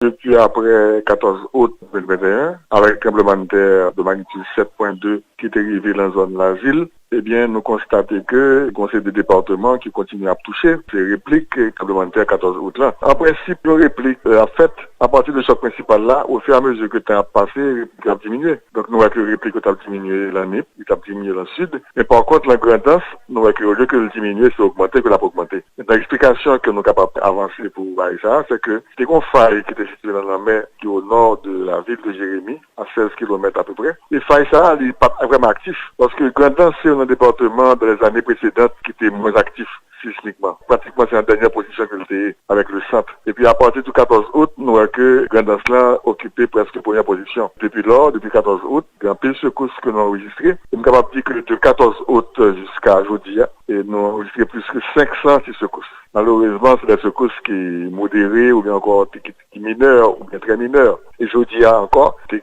Depuis après 14 août 2021, avec un tremblement de terre de magnitude 7.2 qui est arrivé dans la zone de la ville, eh bien, nous constatons que le conseil de département qui continue à toucher ces répliques tremblement de terre 14 août là. En principe, nos répliques a fait à partir de choc principal là, au fur et à mesure que le temps a passé, les répliques ont diminué. Donc, nous voyons que les répliques ont diminué la NIP, ils ont diminué dans le sud. Mais par contre, la grandance, nous voyons que au lieu que le diminuer, c'est augmenter que la pas augmenter. L'explication que nous sommes capables d'avancer pour ça, c'est que c'était une faille qui était située dans la mer, qui est au nord de la ville de Jérémie, à 16 km à peu près. Et faille ça, il n'est pas vraiment actif. Parce que grandance, c'est un département dans les années précédentes qui était moins actif sismiquement. Pratiquement, c'est la dernière position que j'étais avec le centre. Et puis, à partir du 14 août, nous voyons que Grandance là occupait presque la première position. Depuis lors, depuis 14 août, il y a un pile secousses que nous avons enregistré. Et nous sommes capables de dire que de 14 août jusqu'à aujourd'hui, et nous avons enregistré plus que 500 secousses. Malheureusement, c'est des secousses qui modérées ou bien encore qui mineures ou bien très mineures. Et aujourd'hui encore, c'est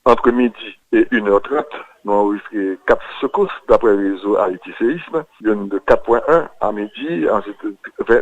entre midi et 1h30, nous avons enregistré 4 secousses d'après le réseau Haïti Séisme. Il y en a de 4.1 à midi, ensuite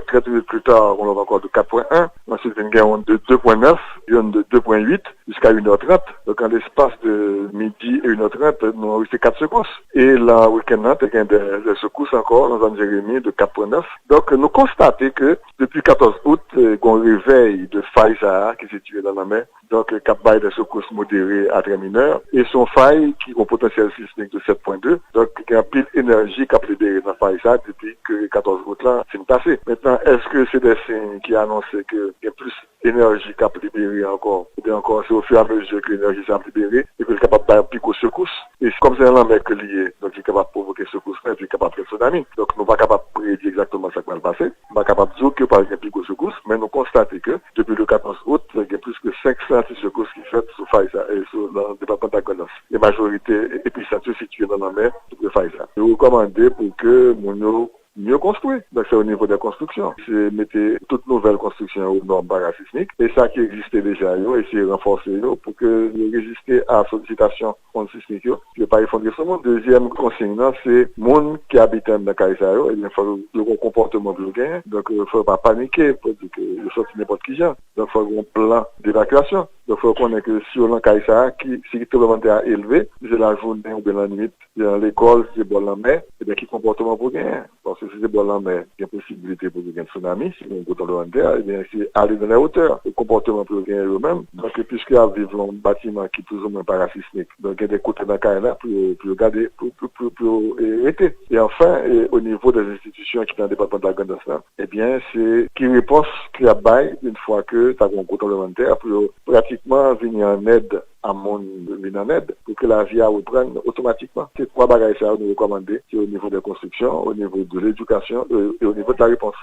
30 minutes plus tard, on a encore de 4.1, ensuite il y en a de 2.9, il y en a de 2.8 jusqu'à 1h30. Donc en l'espace de midi et 1h30, nous avons enregistré 4 secousses. Et là, week-end, il y a des secousses encore dans un Jérémie de 4.9. Donc nous constatons que depuis 14 août, qu'on réveille de faille Sahara qui est située dans la mer, donc cap bail des secousses modérées à très mineures, et son faille qui ont potentiel sismique de 7.2, donc il y a pile énergie qui a libéré dans faille ça depuis que 14 août là, c'est passé. Maintenant, est-ce que c'est des signes qui annoncent qu'il y a plus d'énergie qui a libéré encore, ou bien encore c'est au fur et à mesure que l'énergie s'est libérée, et que c'est capable de piquer aux secousses, et comme c'est un lambert que lié, donc il est capable de provoquer secousses, et puis capable de faire tsunami. Donc nous ne sommes pas capables de prédire exactement ce qui va se passer, nous ne sommes pas capables de dire que par exemple piquer aux secousses, mais nous constatons que depuis le 14 août, il y a plus que 500 secousses qui sont faites sur Faïsa et sur le département d'Agonas. La majorité épicentrées situées dans la mer de Faïsa. Nous recommandons pour que nous mieux construire. Donc c'est au niveau des constructions. C'est mettre toute nouvelle construction aux normes parasismiques et ça qui existait déjà, essayer de renforcer pour que résister à la sollicitation sismique, ne pas effondrer ce monde. Deuxième consigne, c'est monde qui habite dans le Caïsaïo, il faut le comportement de l'Ugain. Donc il ne faut pas paniquer pour dire que le sortir n'importe qui vient. Donc il faut un plan d'évacuation. Donc il faut qu'on ait que sur le Caïsaïo, si le tremblement de terre élevé, c'est la journée ou bien la nuit, dans l'école, c'est bon la mer, et bien qui comportement pour gagner. Parce que si c'est bon la mer, il y a possibilité pour gagner un tsunami, si on go dans le terre, et bien c'est aller dans les hauteurs. Le comportement pour gagner eux-mêmes. Donc puisqu'il y a vivre dans un bâtiment qui est plus ou moins parasismique, donc il y a des côtés dans le là pour garder, pour arrêter. Et enfin, au niveau des institutions qui sont dans le département de la Grande-Est, eh bien c'est qui réponse qui a bail une fois que ça a un contrôle de terre pour pratiquement venir en aide à mon en aide pour que la vie reprenne automatiquement. C'est trois bagages à nous recommander, c'est au niveau des constructions, au niveau de l'éducation et au niveau de la réponse.